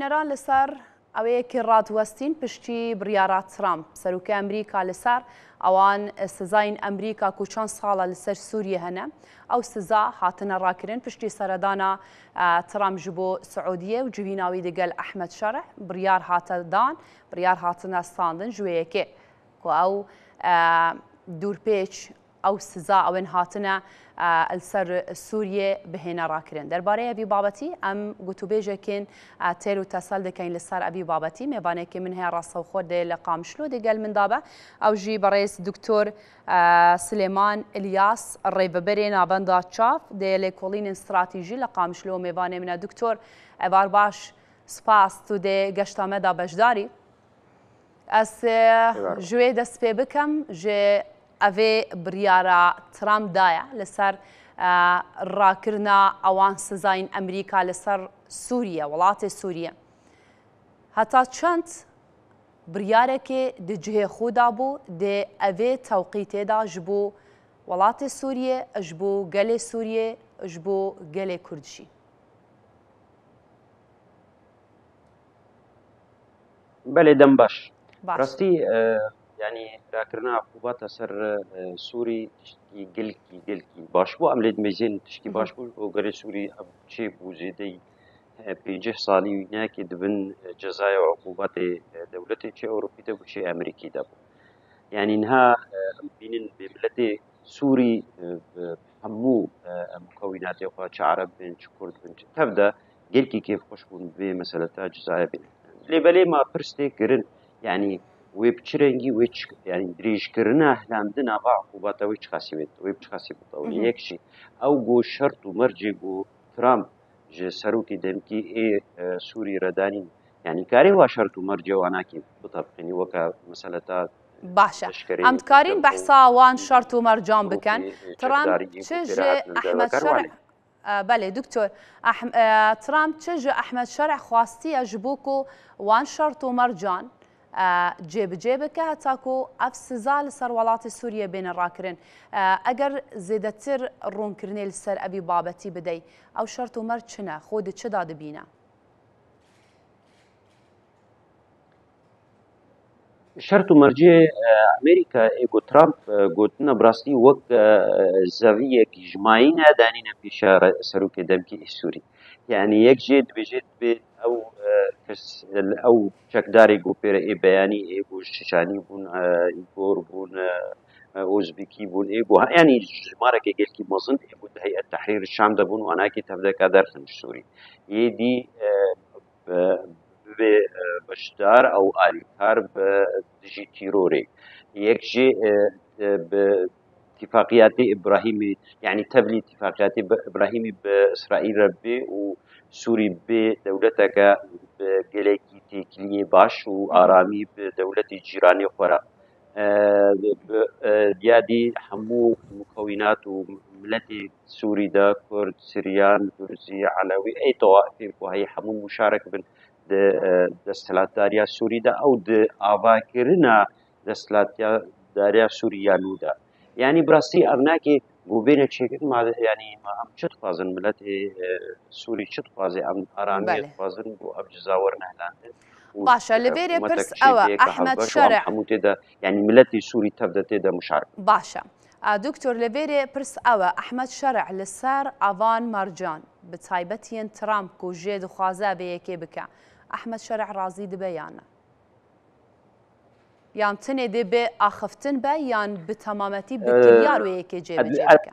نەران لەسەر ئەوەیەکی ڕادوەستین پشتی بڕیارات ترامپ سەرۆکای ئەمریکا لەسەر ئەوان سزاین ئەمریکا و چەند ساڵە لەسەر سووریە هەنە ئەو سزا هاتنە ڕاکردن پشتی سەردانا ترامپ ji بۆ سعودیە و جویناوی دەگەل ئەحمەد شەرع بڕیار هاتەدان بڕیار هاتنە ستاندن ژوەیەکێ و ئەو دوورپێچ ئەو سزا ئەوێن هاتنە لەسەر سووریێ بهێنە ڕاکردن دەربارەی ئەبی بابەتی ئەم گوتوبێژێکین تێر و تەسەل دەکەین لەسەر ئەبی بابەتی میێبانێکی من هەیە ڕاستەوخۆ دێ لە قامشلۆ دەگەل مندابە ئەو ژی بەڕێز دکتۆر سلێمان ئلیاس ڕێبەبەرێ نابەندا چاپ دێ لێکۆڵین استراتیژی لە قامشلۆ میێبانێ منە دکتۆر ئەبار باش سپاس تو دێ گەشتامەدا بەشداری ئەس ژوێ دەست پێ بکەم ژێ ئەvê بڕیارە ترامپ دایە لەسەر ڕاکردنا ئەوان سزاین ئەمریکا لەسەر سووریە وڵاتی سووریە هەتا چەند بڕیارێکی دجهێ خۆدا بوو دێ ئەvê تەوقیتێدا ji بۆ وڵاتی سووریە ji بۆ gelê سووریە ji بۆ gelê کوردشی بەێ دەم باش ڕاستی يعني راكرنا عقوبات سر سوري تشتكي قلكي باش بو عملت ميزين تشتكي باش بو وقري سوري شي بو زيدي بيجه صالي هناك دبن جزايا وعقوبات دولتي شي اوروبي دبو شي امريكي دبو يعني انها بين بملتي سوري همو مكونات يقا عرب بن كرد بن تبدا قلكي كيف خوشبون بمسألة جزايا بين اللي بلي ما برستي كرن يعني ويبتشرنجي ويتش يعني دريج كرنا هلاندنا باع عقوبات ويتش خاسيبت ويبتش خاسيبت أو يكشي أو جو شرط ومرجع جو ترامب ج سروكي دمكي سوري رداني يعني كاري هو شرط ومرجع وأنا كي بطبقني وكا مسألة باشا أم تكارين بحثا وان شرط ومرجان بكن ترامب تشج أحمد شرع بله دكتور ترامب تشج أحمد شرع خواستي أجبوكو وان شرط ومرجان جێبجێبکە هەتاکو ئەف سزا لەسەر وڵاتی سووریە بێنە ڕاکردن ئەگەر زێدەتر ڕوونکردنێ لەسەر ئەبی بابەتی بدەیت ئەو شەرت و مەرج چنە خۆ چدا دەبینە شرط و مەرجێ ئەمریکا ئێگۆ ترامپ گوتنە بڕاستی وەک زەویەکی ژمایی نادانینە پیشە سەرۆکێ دەمکی سووری يعني يك جد بجد بيت أو شكداري جوبير بياني إيجو شيشاني بون إيجور بون أوزبكي بون إيجو يعني جمارة كيجل كي مصن إيجو هيئة التحرير الشام دبون وأنا كي تبدأ كدر في السوري يدي بشدار أو آليكار بجي تيروري يك جي اتفاقيات إبراهيمي يعني تبلي اتفاقيات إبراهيمي بإسرائيل ربي وسوري بدولتك بجليكي تكلي باش وآرامي بدولة جيراني خورا ديادي حمو مكونات وملتي سوري دا كرد سريان درزي علوي أي طوائف وهي حمو مشارك بين دستلات داريا سوري دا أو د آباكرنا دستلات داريا سوريانو دا يعني براسي أبناكي بوبينك شيء ما يعني ما هم شت فازن ملت سوري شت فازي أم أرامي فازن وأبجزاورنا هلاندن باشا لبيري برس أوا أحمد شرع حموتي دا يعني ملتي سوري تبدأ تدا مشارك باشا دكتور لبيري برس أوا أحمد شرع لسار أفان مرجان بتايبتين ترامب كوجيد وخازا بيكي بكا أحمد شرع رازي دبيانا یان تنێ دێ بێ ئاخفتن بە یان بتەمامەتی بکیار وەیەکێ جێبەجێ بکە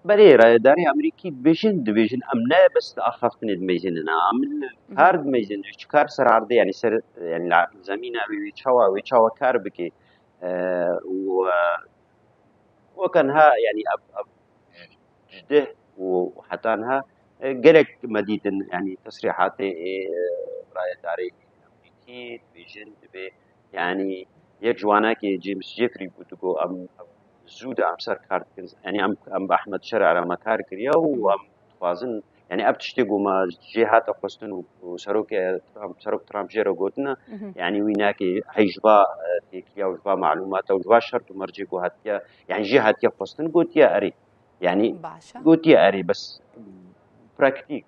بەێ ڕێداری ئەمریکی دبێژن ئەم نایە بەست ئاخفتنێ دمەیزێننا ئەمن هەر دمەیزێن کار سەرعردە ینی سەر زەمینە وێ چاوە کار بکێ وەکەنها ینی جده وحتانها قالك مديدا يعني تصريحات رايداري امريكي بيجن يعني يجوانا كي جيمس جيفري بوتوكو ام زود ام سر كارت يعني ام احمد شرع على مكار كريا وام فازن يعني ابتشتيغو ما جهات قستن وسروك ترامب جيرو غوتنا يعني ويناكي حيجبا تيكيا وجبا معلومات وجبا شرط ومرجيكو هاتيا يعني جهات قستن غوتيا اري يعني غوتيا اري بس براكتيك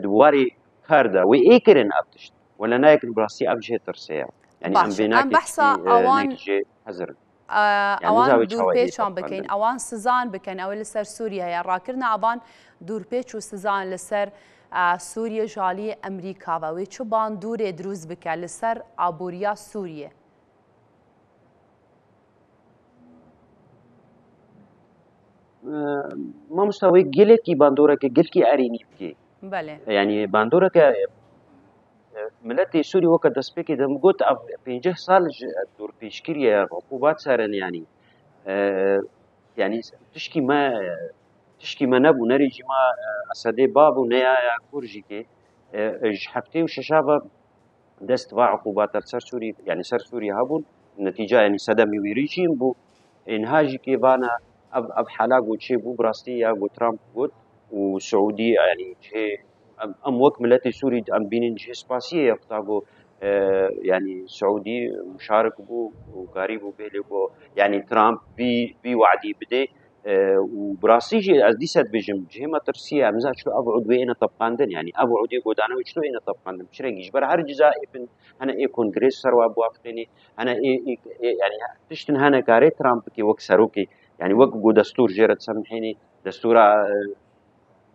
دواري كاردا وإيكرن أبتشت ولا نايكن براسي أبجي ترسيا يعني أم بيناك بحثا أوان نيجي حزر ئەوان دوورپێچان بکەین ئەوان سزان بکەن ئەوە لەسەر سووریا هەیە ڕاکردن ئەوان دوورپێچ و سزان لەسەر سووریە ژالی ئەمریکاوە وێ چ باندورێ دروست بکە لەسەر ئابووریا سووریە مامۆستاوەی گەلێکی باندۆرەکە گەلکی ئەرێنی بکەی یعنی باندۆرەکە ملەتی سووری وەکە دەستپێکی دەمگوت 50 ساڵ دوورپێشکریە عقوبات سەرن yani tişkî me nebû nerêjî ma Esedê babû neyaya Kurjîkê ji heftê û şeşava dest va eqûbater ser Sûrî yani ser Sûrî hebûn netîca yani sedemê wî rejîm bû êniha jî kêvana ev hela got çêbû bi rastî ya got Trump got û Siûdî yani cihê em wek miletê Sûrî em bînin cihê spasiyê ya xuta got يعني سعودي مشارك بو وقريب بيلي بو يعني ترامب بي وعدي بدي وبراسيجي ازديسات بيجم جهما ترسيه امزا شو ابعد وين طبقاندن يعني ابعد يقول انا وشلو اين طبقاندن بشرنجي جبر هر جزاء ابن انا اي كونغرس سروا بوافقني انا يعني تشتن هنا كاري ترامب كي وك سروكي يعني وك دستور جيرت سامحيني دستور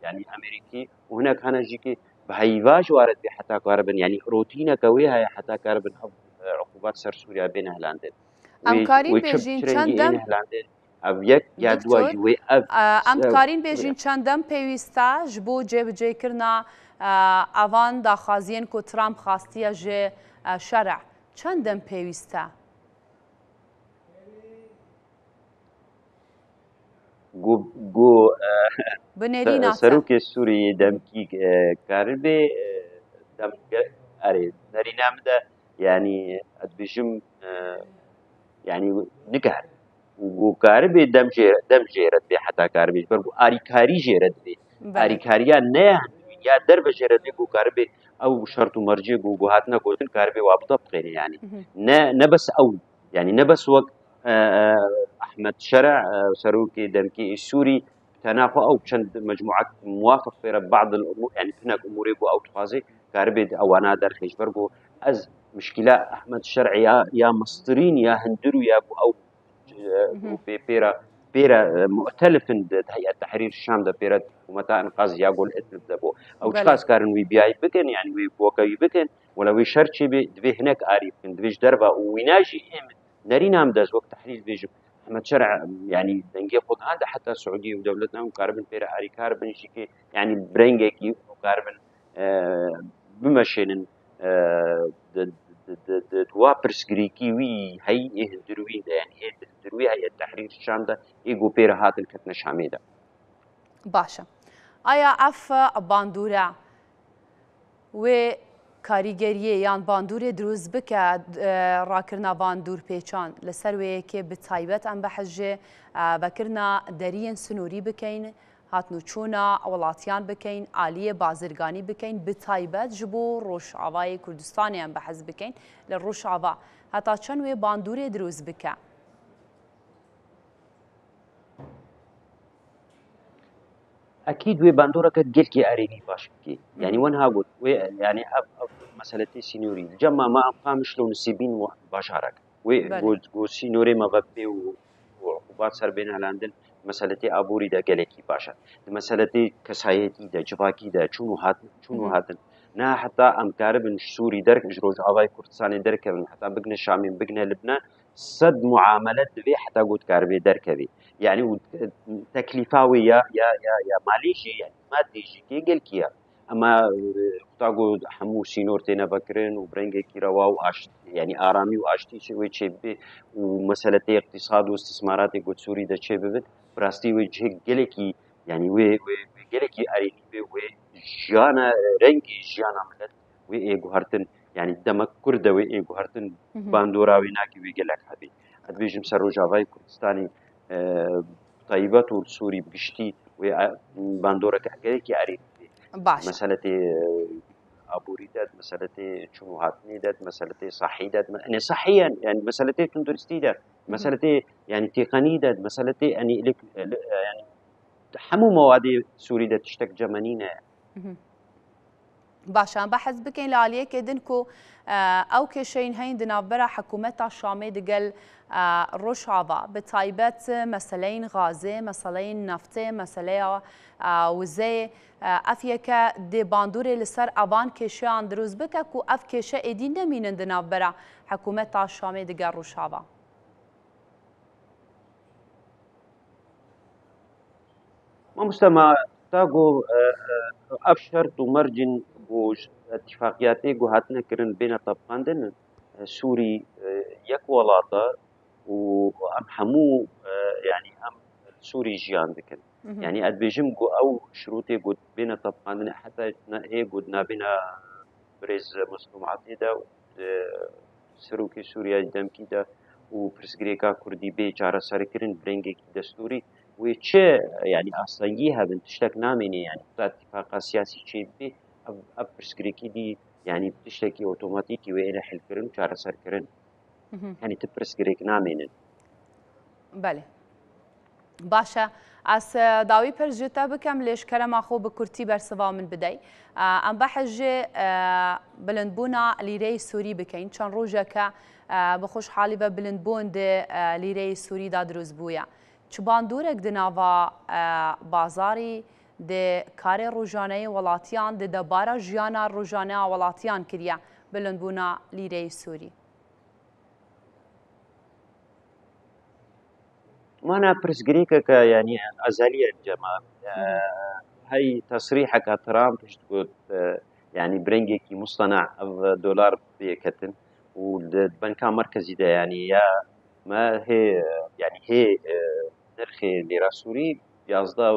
يعني امريكي وهناك هنا جيكي بهيفاج وارد حتى كاربن يعني روتينا كويها حتى كاربن عقوبات سر سوريا بين هلاندن امكارين بيجين چندم ابيك يا دواجي وي امكارين بيجين چندم پيويستا جبو جێبجێکردنا ئەوان داخوازیان کو ترامپ خاستیە ژێ شەرع چەندەم پێویستە گو بنێری سەرۆکی سووری دەمکی کاربێ دەم ئەرێ نەرینامدا يعني ئەدبژم يعني نگار و کاربێ دەمژێرت بێ حتا کاربێ بەرگو ئاریکاری ژێرت بێ ئاریکاریان نەیان یا دەربەژێرت بێ و کاربێ ئەو شەرت و مەرجێ و هاتنە گوتن کاربێ وابدە بقێنێ يعني نەبەس ئەو يعني نەبەس وەک أحمد شرع سروكي دمكي السوري تناقض أو كان مجموعات موافق في بعض الأمور يعني هناك أمور يبغوا أو تفاصيل كاربيد أو أنا در خيش برجو أز مشكلة أحمد شرع يا مصدرين يا هندرو يا أو بيرا مؤتلف هيئة تحرير الشام ده بيرا ومتى انقاذ يقول اتلف دبو أو شخص كارن وي بياي بكن يعني وي بوكاي بكن ولا وي شرطي بي هناك عارف دبيش دربا ويناجي ناري نام داز وقت تحرير بيجو أحمد شرع يعني دنجي خود هذا حتى السعودية ودولتنا وكاربن بيرا عاري كاربن شيكي يعني برينجي وكاربن بمشين دوابرس غريكي وي هي هندروي ده يعني هي هندروي هي التحرير الشام ده يجو بيرا هات الكتنة شاميدة باشا آیا اف باندورا و کاریگەریە یان باندورێ دروست بکە ڕاکردنا باندور پێچان لەسەر وەیەکێ بتایبەت ئەم بەحەژێ بەکردنا دەریەن سنووری بکەین هاتنوچوونە وڵاتیان بکەین ئالیە بازرگانی بکەین بتایبەت ji بۆ ڕۆژئاوای کوردستانیان بەحەز بکەین لە ڕۆژئاوا هەتا چەند وێ باندورێ دروست بکە أكيد وي باندورا كتجلكي أريني باشكي يعني وين هاقول يعني مسألة سينوري الجمع ما أبقى شلون نسيبين باشارك وي سينوري ما ببي وعقوبات سر بين هلاندن مسألة أبوري دا جلكي باشا مسألة كسايتي دا جواكي دا شنو هاتن نا حتى أمكار بن سوري درك جروج أواي كردستان درك حتى بقنا شامين بقنا لبنان صد معاملات دبي حتى قلت كاربي دركبي يعني تكلفاوي يا ماليشي يعني ما تيجي كي قال كيا اما تاقول حمو سينور تينا فكرين وبرنجي كي رواو يعني ارامي واشتي شوي تشبي ومساله اقتصاد واستثمارات قلت سوري دا تشبي براستي وجه قالكي يعني وي قالكي اريني وي جانا رنجي جانا ملت وي غهرتن يعني دمك كرده وي غهرتن باندورا ويناكي وي قالك حبي ادبيجم سر جافاي كردستاني طيبات والسوري بقشتي وباندورا كحكاية عريض مسألة أبوري داد مسألة شنو هاتني داد مسألة صحي داد يعني صحيا يعني مسألة تندرستي داد مسألة يعني تقني داد مسألة يعني يعني حمو مواد سوري داد تشتك جمانينا باشان بحث بكين لعليه كدنكو او كشين هين دنابرا حكومتا شامي دقل روشعبا بتايبت مسالين غازي مسالين نفطي مسالين وزي افيكا دي باندوري لسر ابان كشان دروز بكا كو اف كشا ادين دمين دنابرا حكومتا شامي دقل روشعبا ما مستمع تاغو افشر ومرجن بوج اتفاقياتي هاتنا كرن بين طبقاندن سوري يك ولاطه وام حمو يعني ام سوري جيان دكن يعني ادبيجم او شروطي قد بين طبقاندن حتى هي قد نابنا بريز مسلم عتيده سروكي سوريا دمكي ده وبرسغريكا كردي بي جارة ساركرن برنجي دستوري وچه يعني اصليها بنتشتك ناميني يعني اتفاق سياسي شيء بي اب برسغريكي دي يعني بتشتكي اوتوماتيكي وين حل كرن جارة ساركرن يعني تبرسغريك نامينن بله باشا از داوی پرجتا بکم لیش کرم آخو بکرتی برسوا من بدی ام بحج بلندبونا لیره سوری بکین چند روزه که بخوش حالی و بلندبون ده لیره سوری داد روز بویا چوبان دورک دناوا بازاری ده کار روزانه ولاتیان ده دبارا جیانا روزانه ولاتیان کریا بلندبونا لیره سوری ما أنا برسغريكا يعني أزالية الجماعة هاي تصريحك ترامب تقول يعني برنجي مصطنع دولار بكتن والبنك المركزي ده يعني يا ما هي يعني هي نرخي ليرة سوري بيازدا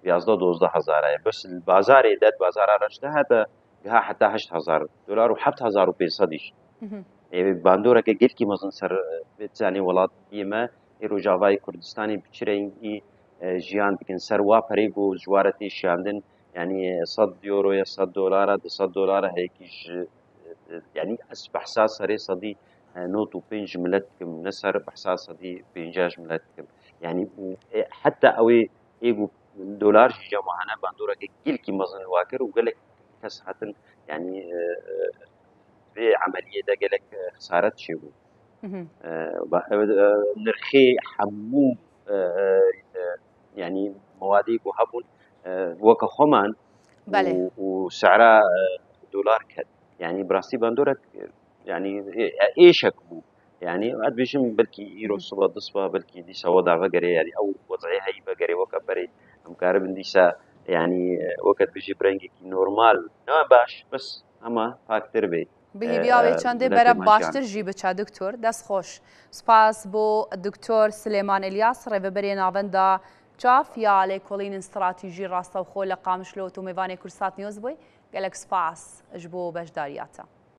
12,000 بس البازار داد بازار رشته هذا جها حتى 8,000 دولار و7,500 يعني باندورا كجيل كي مزن سر بتزاني ولات يما روجاوای کوردستانی بچرینگی جیان بکن سروا پریگو جوارتی شاندن يعني 100 يورو يا 100 دولار 200 دولار هيك يعني بحساس صري صدي نوتو بينج ملتكم نسر بحساس صدي بينجاج ملتكم يعني حتى اوي ايجو دولار جمعنا باندورا كيل كي مزن واكر وقالك كسحتن يعني في عمليه ده قالك خسارات شيء نرخي حمو يعني مواديك وهبون وكا خمان وسعرها دولار كد يعني براسي باندورك يعني ايشك بو يعني قد بيشم بلكي ايرو صبا ضصبا بلكي دي وضع بقري يعني او وضعي هي بقري وكا بري مكارب ديسا يعني وقت بيجي برنجي نورمال نوع باش بس اما فاكتر بي بهی بیاوی چنده برای باشتر جی بچه دکتر دست خوش سپاس بو دکتر سلیمان الیاس ریوبری ناوندا جاف یا لیکولین استراتیجی راستا و خول قامشلو تو میوان کرسات نیوز بوی گلک سپاس جبو بشداریاتا